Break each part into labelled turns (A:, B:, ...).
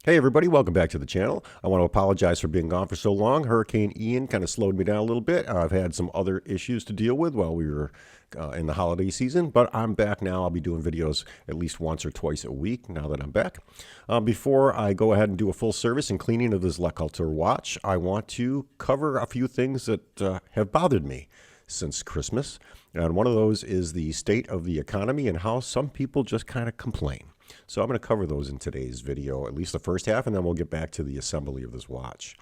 A: Hey everybody, welcome back to the channel. I want to apologize for being gone for so long. Hurricane Ian kind of slowed me down a little bit. I've had some other issues to deal with while we were in the holiday season, but I'm back now. I'll be doing videos at least once or twice a week now that I'm back. Before I go ahead and do a full service and cleaning of this LeCoultre watch, I want to cover a few things that have bothered me since Christmas. And one of those is the state of the economy and how some people just kind of complain. So I'm going to cover those in today's video, at least the first half, and then we'll get back to the assembly of this watch.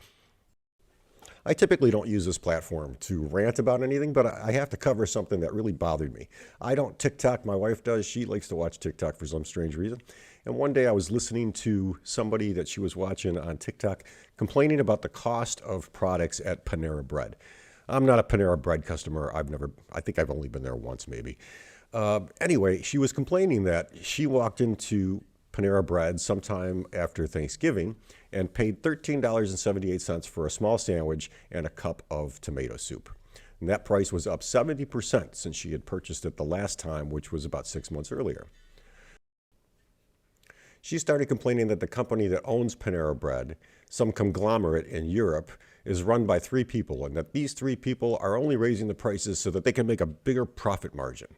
A: I typically don't use this platform to rant about anything, but I have to cover something that really bothered me. I don't TikTok, my wife does. She likes to watch TikTok for some strange reason. And one day I was listening to somebody that she was watching on TikTok complaining about the cost of products at Panera Bread. I'm not a Panera Bread customer. I think I've only been there once maybe. Anyway, she was complaining that she walked into Panera Bread sometime after Thanksgiving and paid $13.78 for a small sandwich and a cup of tomato soup. And that price was up 70% since she had purchased it the last time, which was about 6 months earlier. She started complaining that the company that owns Panera Bread, some conglomerate in Europe, is run by 3 people, and that these 3 people are only raising the prices so that they can make a bigger profit margin.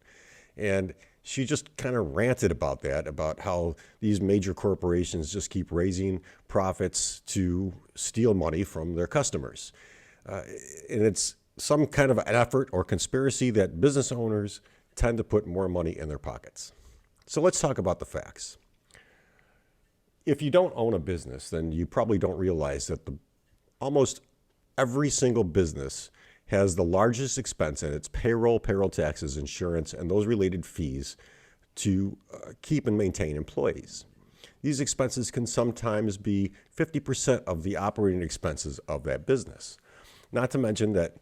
A: And she just kind of ranted about that, about how these major corporations just keep raising profits to steal money from their customers. And it's some kind of an effort or conspiracy that business owners tend to put more money in their pockets. So let's talk about the facts. If you don't own a business, then you probably don't realize that almost every single business has the largest expense in its payroll taxes, insurance, and those related fees to keep and maintain employees. These expenses can sometimes be 50% of the operating expenses of that business. Not to mention that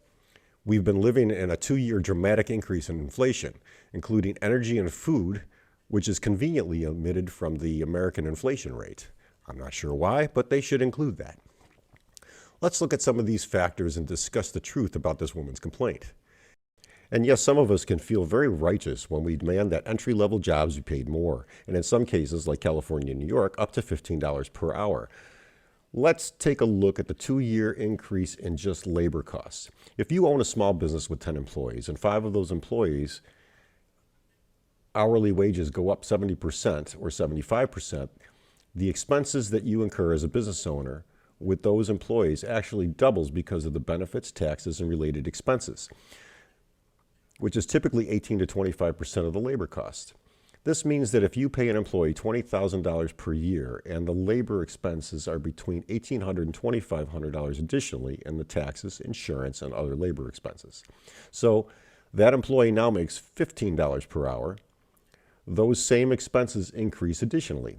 A: we've been living in a 2-year dramatic increase in inflation, including energy and food, which is conveniently omitted from the American inflation rate. I'm not sure why, but they should include that. Let's look at some of these factors and discuss the truth about this woman's complaint. And yes, some of us can feel very righteous when we demand that entry-level jobs be paid more, and in some cases, like California and New York, up to $15 per hour. Let's take a look at the 2-year increase in just labor costs. If you own a small business with 10 employees, and 5 of those employees' hourly wages go up 70% or 75%, the expenses that you incur as a business owner with those employees actually doubles because of the benefits, taxes, and related expenses, which is typically 18 to 25% of the labor cost. This means that if you pay an employee $20,000 per year and the labor expenses are between $1,800 and $2,500 additionally in the taxes, insurance, and other labor expenses. So that employee now makes $15 per hour. Those same expenses increase additionally.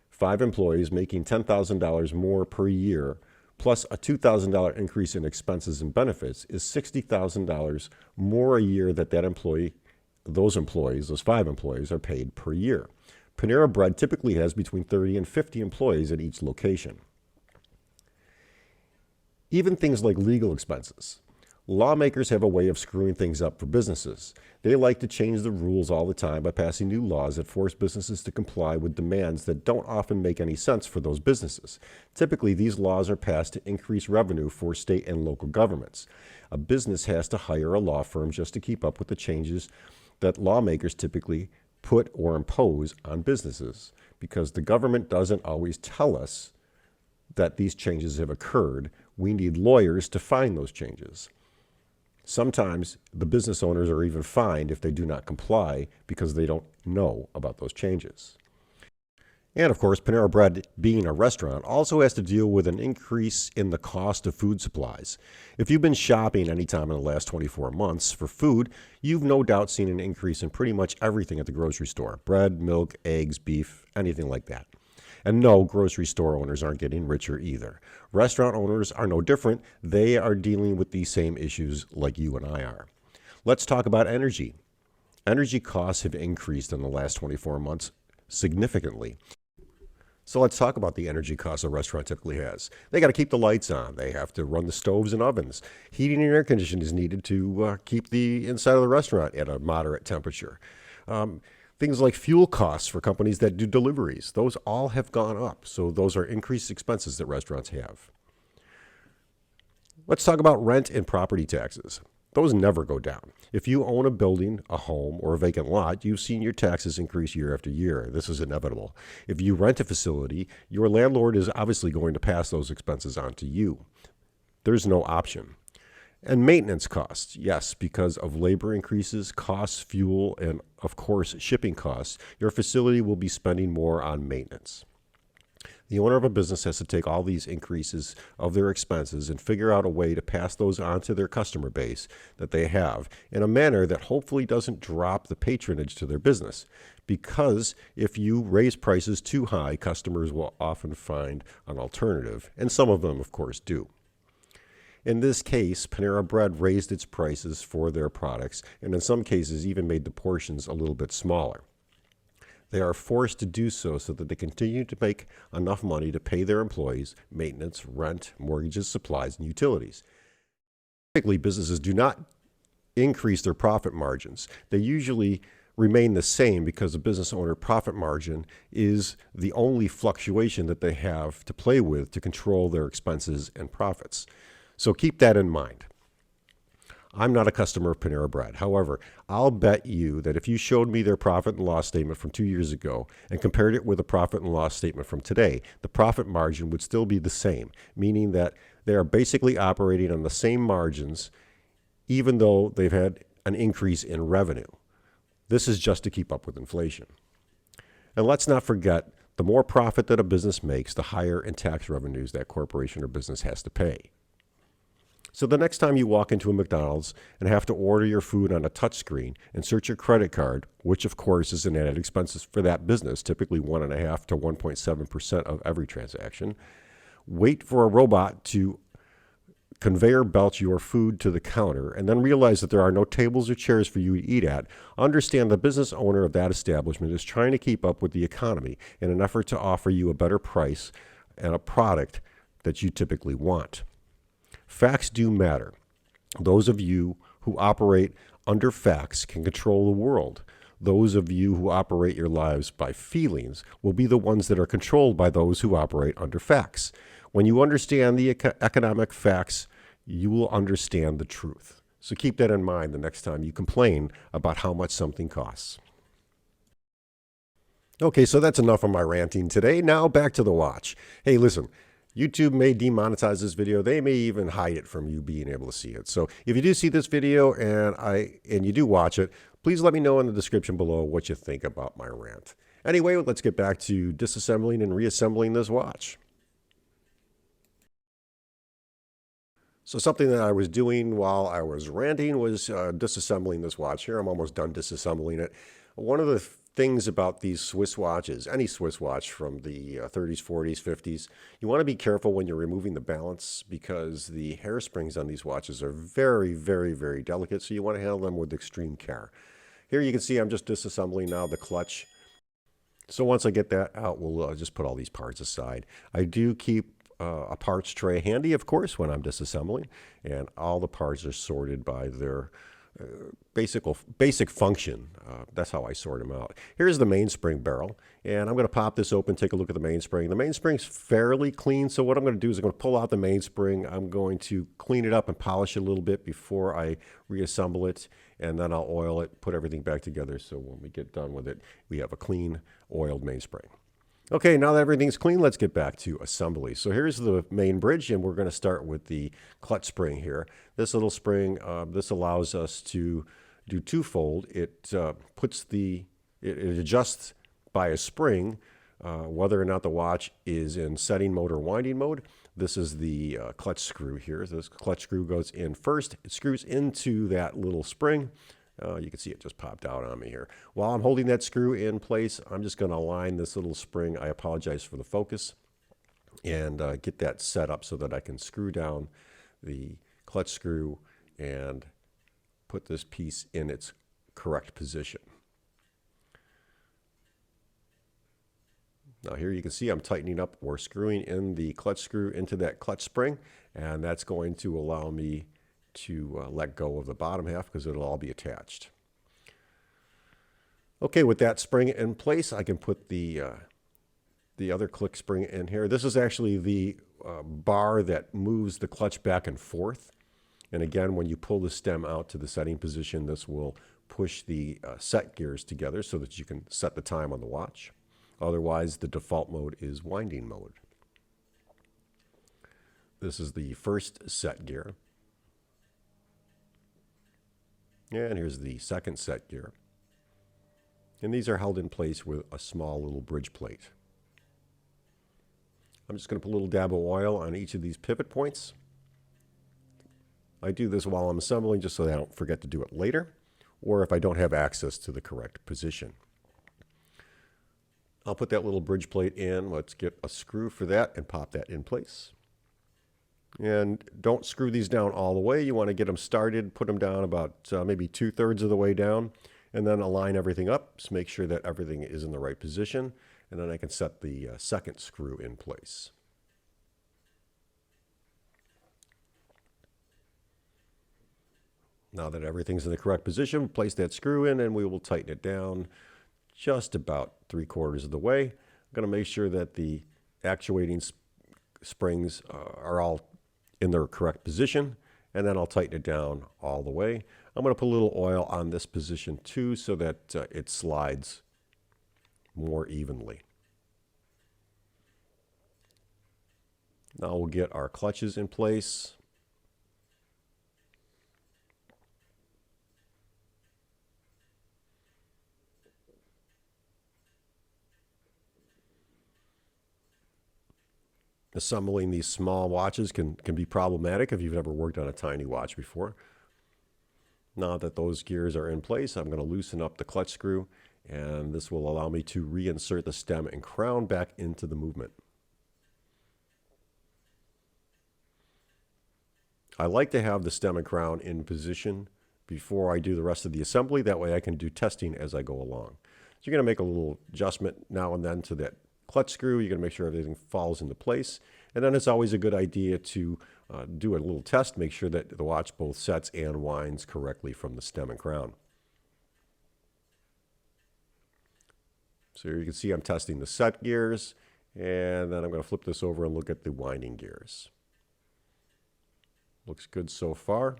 A: 5 employees making $10,000 more per year, plus a $2,000 increase in expenses and benefits, is $60,000 more a year that those 5 employees, are paid per year. Panera Bread typically has between 30 and 50 employees at each location. Even things like legal expenses. Lawmakers have a way of screwing things up for businesses. They like to change the rules all the time by passing new laws that force businesses to comply with demands that don't often make any sense for those businesses. Typically, these laws are passed to increase revenue for state and local governments. A business has to hire a law firm just to keep up with the changes that lawmakers typically put or impose on businesses, because the government doesn't always tell us that these changes have occurred. We need lawyers to find those changes. Sometimes the business owners are even fined if they do not comply because they don't know about those changes. And of course, Panera Bread, being a restaurant, also has to deal with an increase in the cost of food supplies. If you've been shopping anytime in the last 24 months for food, you've no doubt seen an increase in pretty much everything at the grocery store: bread, milk, eggs, beef, anything like that. And no, grocery store owners aren't getting richer either. Restaurant owners are no different. They are dealing with these same issues like you and I are. Let's talk about energy. Energy costs have increased in the last 24 months significantly. So let's talk about the energy costs a restaurant typically has. They got to keep the lights on. They have to run the stoves and ovens. Heating and air conditioning is needed to keep the inside of the restaurant at a moderate temperature. Things like fuel costs for companies that do deliveries, those all have gone up. So those are increased expenses that restaurants have. Let's talk about rent and property taxes. Those never go down. If you own a building, a home, or a vacant lot, you've seen your taxes increase year after year. This is inevitable. If you rent a facility, your landlord is obviously going to pass those expenses on to you. There's no option. And maintenance costs, yes, because of labor increases, costs, fuel, and of course shipping costs, your facility will be spending more on maintenance. The owner of a business has to take all these increases of their expenses and figure out a way to pass those on to their customer base that they have in a manner that hopefully doesn't drop the patronage to their business. Because if you raise prices too high, customers will often find an alternative, and some of them, of course, do. In this case, Panera Bread raised its prices for their products and in some cases even made the portions a little bit smaller. They are forced to do so that they continue to make enough money to pay their employees maintenance, rent, mortgages, supplies, and utilities. Typically, businesses do not increase their profit margins. They usually remain the same because the business owner profit margin is the only fluctuation that they have to play with to control their expenses and profits. So keep that in mind. I'm not a customer of Panera Bread. However, I'll bet you that if you showed me their profit and loss statement from 2 years ago and compared it with a profit and loss statement from today, the profit margin would still be the same, meaning that they are basically operating on the same margins even though they've had an increase in revenue. This is just to keep up with inflation. And let's not forget, the more profit that a business makes, the higher in tax revenues that corporation or business has to pay. So the next time you walk into a McDonald's and have to order your food on a touchscreen, insert your credit card, which of course is an added expense for that business, typically 1.5% to 1.7% of every transaction, wait for a robot to conveyor belt your food to the counter, and then realize that there are no tables or chairs for you to eat at. Understand the business owner of that establishment is trying to keep up with the economy in an effort to offer you a better price and a product that you typically want. Facts do matter. Those of you who operate under facts can control the world. Those of you who operate your lives by feelings will be the ones that are controlled by those who operate under facts. When you understand the economic facts, you will understand the truth. So keep that in mind the next time you complain about how much something costs. Okay, so that's enough of my ranting today. Now back to the watch. Hey, listen. YouTube may demonetize this video. They may even hide it from you being able to see it. So if you do see this video and you do watch it, please let me know in the description below what you think about my rant. Anyway, let's get back to disassembling and reassembling this watch. So something that I was doing while I was ranting was disassembling this watch here. I'm almost done disassembling it. One of the things about these Swiss watches, any Swiss watch from the 30s, 40s, 50s, you want to be careful when you're removing the balance because the hairsprings on these watches are very, very, very delicate, so you want to handle them with extreme care. Here you can see I'm just disassembling now the clutch. So once I get that out, we'll just put all these parts aside. I do keep a parts tray handy, of course, when I'm disassembling, and all the parts are sorted by their basic function. That's how I sort them out. Here's the mainspring barrel, and I'm going to pop this open, take a look at the mainspring. The mainspring's fairly clean, so what I'm going to do is I'm going to pull out the mainspring. I'm going to clean it up and polish it a little bit before I reassemble it, and then I'll oil it, put everything back together, so when we get done with it, we have a clean, oiled mainspring. Okay, now that everything's clean, let's get back to assembly. So here's the main bridge, and we're going to start with the clutch spring here. This little spring, this allows us to do twofold. It adjusts by a spring whether or not the watch is in setting mode or winding mode. This is the clutch screw here. This clutch screw goes in first. It screws into that little spring. You can see it just popped out on me here. While I'm holding that screw in place, I'm just going to align this little spring. I apologize for the focus. And get that set up so that I can screw down the clutch screw and put this piece in its correct position. Now here you can see I'm tightening up or screwing in the clutch screw into that clutch spring, and that's going to allow me to let go of the bottom half because it'll all be attached. Okay, with that spring in place, I can put the other click spring in here. This is actually the bar that moves the clutch back and forth. And again, when you pull the stem out to the setting position, this will push the set gears together so that you can set the time on the watch. Otherwise, the default mode is winding mode. This is the first set gear. And here's the second set gear. And these are held in place with a small little bridge plate. I'm just going to put a little dab of oil on each of these pivot points. I do this while I'm assembling just so that I don't forget to do it later, or if I don't have access to the correct position. I'll put that little bridge plate in. Let's get a screw for that and pop that in place. And don't screw these down all the way. You want to get them started, put them down about maybe 2/3 of the way down, and then align everything up. Just make sure that everything is in the right position, and then I can set the second screw in place. Now that everything's in the correct position, we'll place that screw in and we will tighten it down just about 3/4 of the way. I'm going to make sure that the actuating springs are all in their correct position, and then I'll tighten it down all the way. I'm going to put a little oil on this position too so that it slides more evenly. Now we'll get our clutches in place. Assembling these small watches can be problematic if you've never worked on a tiny watch before. Now that those gears are in place, I'm going to loosen up the clutch screw, and this will allow me to reinsert the stem and crown back into the movement. I like to have the stem and crown in position before I do the rest of the assembly. That way I can do testing as I go along. So you're going to make a little adjustment now and then to that clutch screw. You're going to make sure everything falls into place. And then it's always a good idea to do a little test, make sure that the watch both sets and winds correctly from the stem and crown. So here you can see I'm testing the set gears, and then I'm going to flip this over and look at the winding gears. Looks good so far.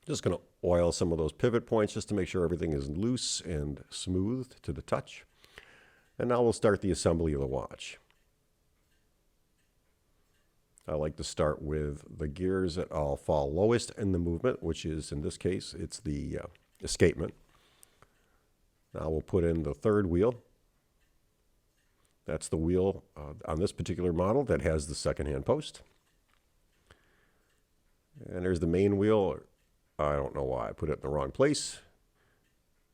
A: Just going to oil some of those pivot points just to make sure everything is loose and smooth to the touch. And now we'll start the assembly of the watch. I like to start with the gears that all fall lowest in the movement, which is, in this case, it's the escapement. Now we'll put in the third wheel. That's the wheel on this particular model that has the second-hand post. And there's the main wheel. I don't know why I put it in the wrong place.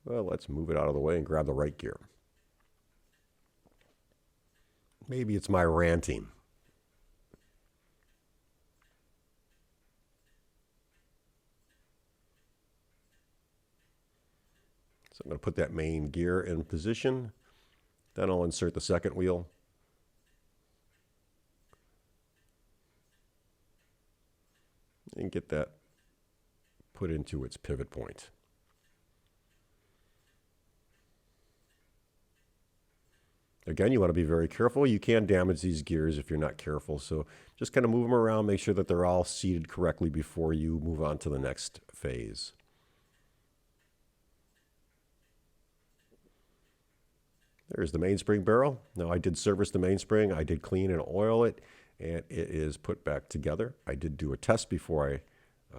A: Well, let's move it out of the way and grab the right gear. Maybe it's my ranting. So I'm going to put that main gear in position. Then I'll insert the second wheel. And get that put into its pivot point. Again, you want to be very careful. You can damage these gears if you're not careful. So just kind of move them around, make sure that they're all seated correctly before you move on to the next phase. There's the mainspring barrel. Now I did service the mainspring. I did clean and oil it, and it is put back together. I did do a test before I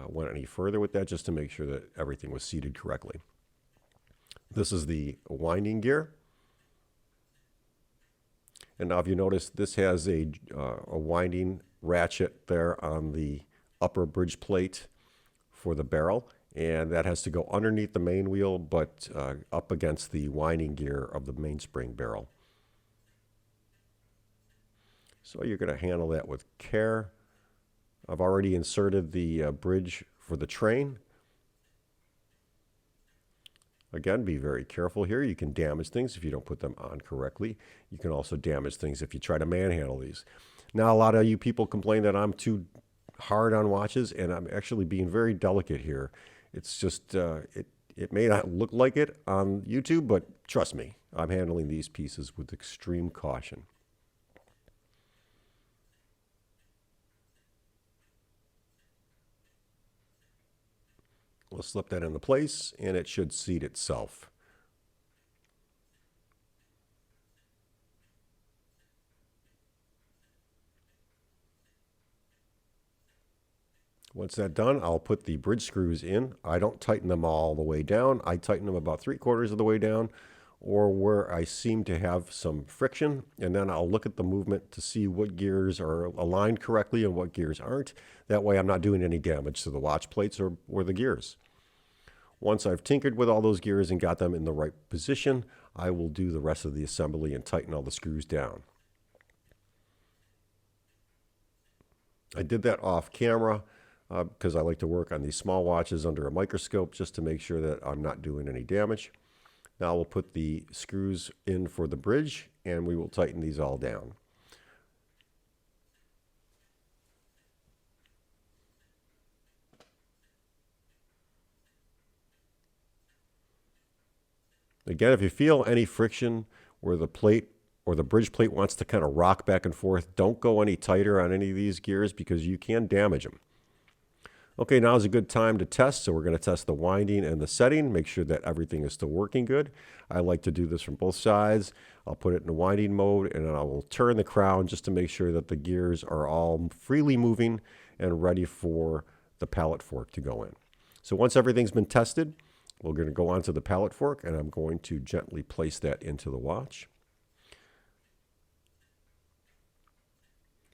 A: went any further with that just to make sure that everything was seated correctly. This is the winding gear. And now if you notice, this has a winding ratchet there on the upper bridge plate for the barrel. And that has to go underneath the main wheel, but up against the winding gear of the mainspring barrel. So you're going to handle that with care. I've already inserted the bridge for the train. Again, be very careful here. You can damage things if you don't put them on correctly. You can also damage things if you try to manhandle these. Now, a lot of you people complain that I'm too hard on watches, and I'm actually being very delicate here. It's just, it may not look like it on YouTube, but trust me, I'm handling these pieces with extreme caution. We'll slip that into place, and it should seat itself. Once that's done, I'll put the bridge screws in. I don't tighten them all the way down. I tighten them about 3/4 of the way down, or where I seem to have some friction, and then I'll look at the movement to see what gears are aligned correctly and what gears aren't. That way I'm not doing any damage to the watch plates or the gears. Once I've tinkered with all those gears and got them in the right position, I will do the rest of the assembly and tighten all the screws down. I did that off camera because I like to work on these small watches under a microscope just to make sure that I'm not doing any damage. Now we'll put the screws in for the bridge, and we will tighten these all down. Again, if you feel any friction where the plate or the bridge plate wants to kind of rock back and forth, don't go any tighter on any of these gears because you can damage them. Okay, now is a good time to test. So we're going to test the winding and the setting, make sure that everything is still working good. I like to do this from both sides. I'll put it in the winding mode, and then I will turn the crown just to make sure that the gears are all freely moving and ready for the pallet fork to go in. So once everything's been tested, we're going to go onto the pallet fork, and I'm going to gently place that into the watch.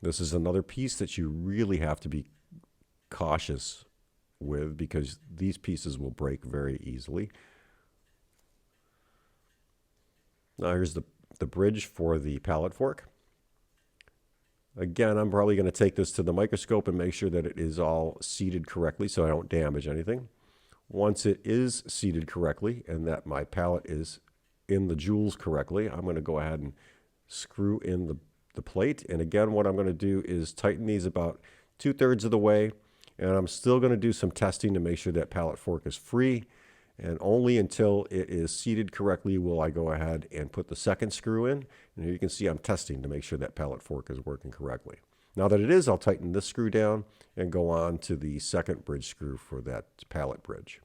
A: This is another piece that you really have to be cautious with because these pieces will break very easily. Now here's the bridge for the pallet fork. Again, I'm probably going to take this to the microscope and make sure that it is all seated correctly so I don't damage anything. Once it is seated correctly and that my pallet is in the jewels correctly, I'm going to go ahead and screw in the plate. And again, what I'm going to do is tighten these about 2/3 of the way. And I'm still going to do some testing to make sure that pallet fork is free. And only until it is seated correctly will I go ahead and put the second screw in. And here you can see I'm testing to make sure that pallet fork is working correctly. Now that it is, I'll tighten this screw down and go on to the second bridge screw for that pallet bridge.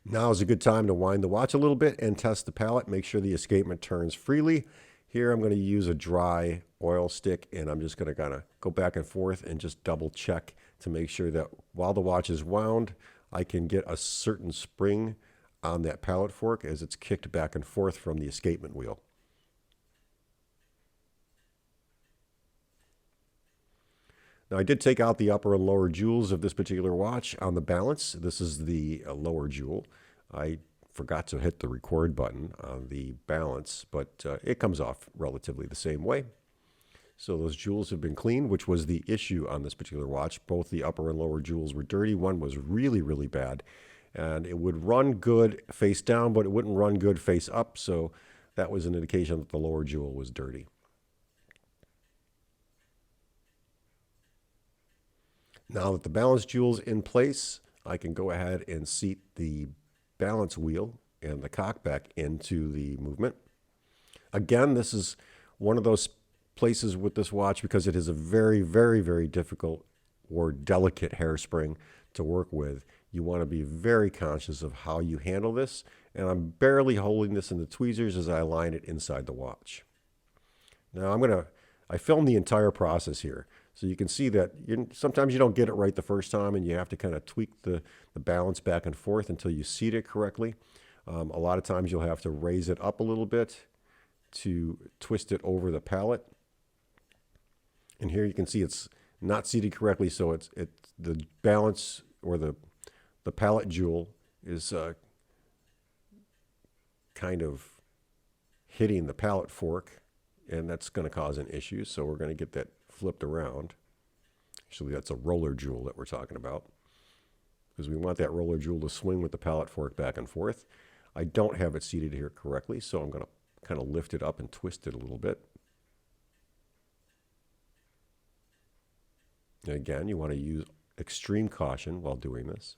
A: Now is a good time to wind the watch a little bit and test the pallet. Make sure the escapement turns freely. Here I'm going to use a dry oil stick, and I'm just going to kind of go back and forth and just double check to make sure that while the watch is wound, I can get a certain spring on that pallet fork as it's kicked back and forth from the escapement wheel. Now I did take out the upper and lower jewels of this particular watch on the balance. This is the lower jewel. I forgot to hit the record button on the balance, but it comes off relatively the same way. So those jewels have been cleaned, which was the issue on this particular watch. Both the upper and lower jewels were dirty. One was really, really bad, and it would run good face down, but it wouldn't run good face up. So that was an indication that the lower jewel was dirty. Now that the balance jewel's in place, I can go ahead and seat the balance wheel and the cock back into the movement. Again, this is one of those places with this watch because it is a very, very, very difficult or delicate hairspring to work with. You want to be very conscious of how you handle this, and I'm barely holding this in the tweezers as I align it inside the watch. Now I filmed the entire process here. So you can see that sometimes you don't get it right the first time, and you have to kind of tweak the balance back and forth until you seat it correctly. A lot of times you'll have to raise it up a little bit to twist it over the pallet. And here you can see it's not seated correctly, so it's the balance or the pallet jewel is kind of hitting the pallet fork, and that's going to cause an issue. So we're going to get that flipped around. Actually, that's a roller jewel that we're talking about. because we want that roller jewel to swing with the pallet fork back and forth. I don't have it seated here correctly, so I'm going to kind of lift it up and twist it a little bit. And again, you want to use extreme caution while doing this.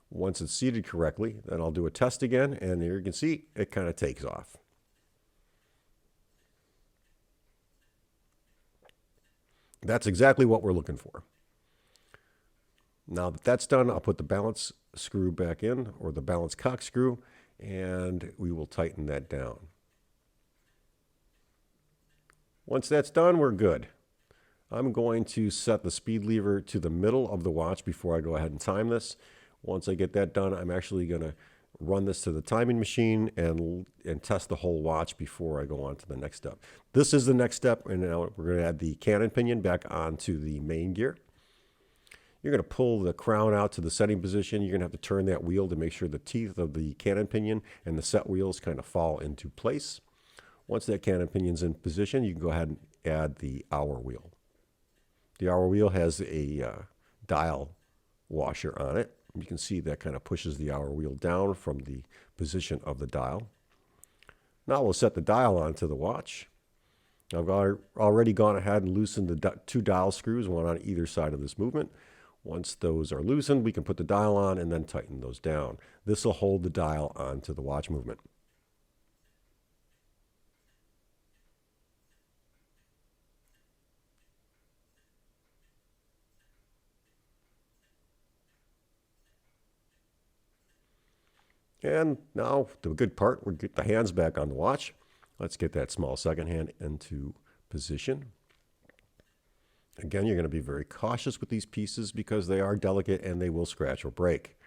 A: Once it's seated correctly, then I'll do a test again, and here you can see it kind of takes off. That's exactly what we're looking for. Now that that's done, I'll put the balance screw back in, or the balance cock screw, and we will tighten that down. Once that's done, we're good. I'm going to set the speed lever to the middle of the watch before I go ahead and time this. Once I get that done, I'm actually going to run this to the timing machine and test the whole watch before I go on to the next step. This is the next step, and now we're going to add the cannon pinion back onto the main gear. You're going to pull the crown out to the setting position. You're going to have to turn that wheel to make sure the teeth of the cannon pinion and the set wheels kind of fall into place. Once that cannon pinion's in position, you can go ahead and add the hour wheel. The hour wheel has a dial washer on it. You can see that kind of pushes the hour wheel down from the position of the dial. Now we'll set the dial onto the watch. I've already gone ahead and loosened the two dial screws, one on either side of this movement. Once those are loosened, we can put the dial on and then tighten those down. This will hold the dial onto the watch movement. And now the good part, we'll get the hands back on the watch. Let's get that small second hand into position. Again, you're going to be very cautious with these pieces because they are delicate and they will scratch or break.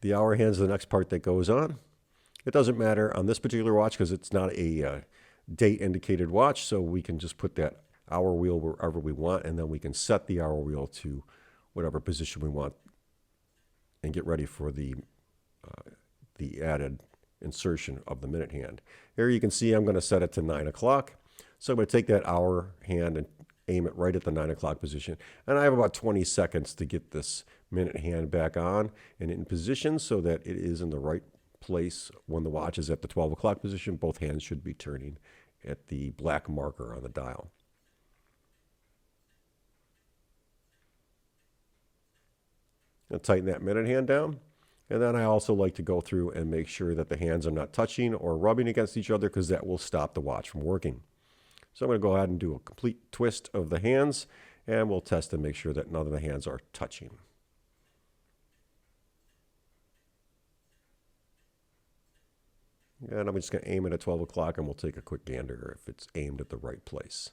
A: The hour hand is the next part that goes on. It doesn't matter on this particular watch because it's not a date indicated watch, so we can just put that hour wheel wherever we want, and then we can set the hour wheel to whatever position we want and get ready for the added insertion of the minute hand. Here you can see I'm going to set it to 9 o'clock. So I'm going to take that hour hand and aim it right at the 9 o'clock position. And I have about 20 seconds to get this minute hand back on and in position so that it is in the right place when the watch is at the 12 o'clock position. Both hands should be turning at the black marker on the dial. I'll tighten that minute hand down. And then I also like to go through and make sure that the hands are not touching or rubbing against each other because that will stop the watch from working. So I'm going to go ahead and do a complete twist of the hands, and we'll test and make sure that none of the hands are touching. And I'm just going to aim it at 12 o'clock, and we'll take a quick gander if it's aimed at the right place.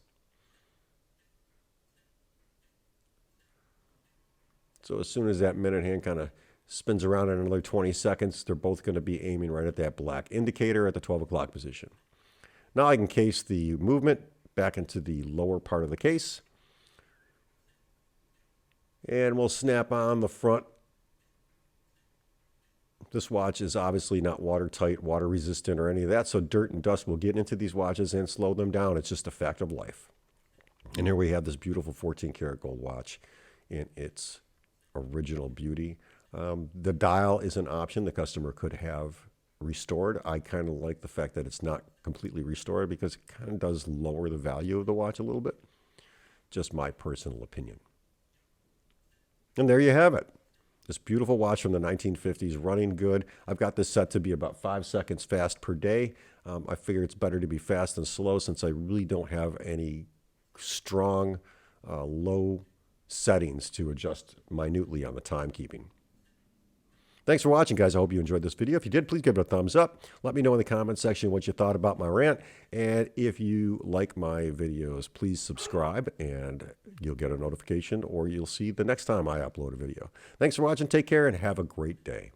A: So as soon as that minute hand kind of spins around in another 20 seconds, they're both going to be aiming right at that black indicator at the 12 o'clock position. Now I can case the movement back into the lower part of the case. And we'll snap on the front. This watch is obviously not watertight, water resistant, or any of that, so dirt and dust will get into these watches and slow them down. It's just a fact of life. And here we have this beautiful 14-karat gold watch in its original beauty. The dial is an option the customer could have restored. I kind of like the fact that it's not completely restored because it kind of does lower the value of the watch a little bit. Just my personal opinion. And there you have it. This beautiful watch from the 1950s, running good. I've got this set to be about 5 seconds fast per day. I figure it's better to be fast than slow since I really don't have any strong low settings to adjust minutely on the timekeeping. Thanks for watching, guys. I hope you enjoyed this video. If you did, please give it a thumbs up. Let me know in the comments section what you thought about my rant. And if you like my videos, please subscribe and you'll get a notification or you'll see the next time I upload a video. Thanks for watching. Take care and have a great day.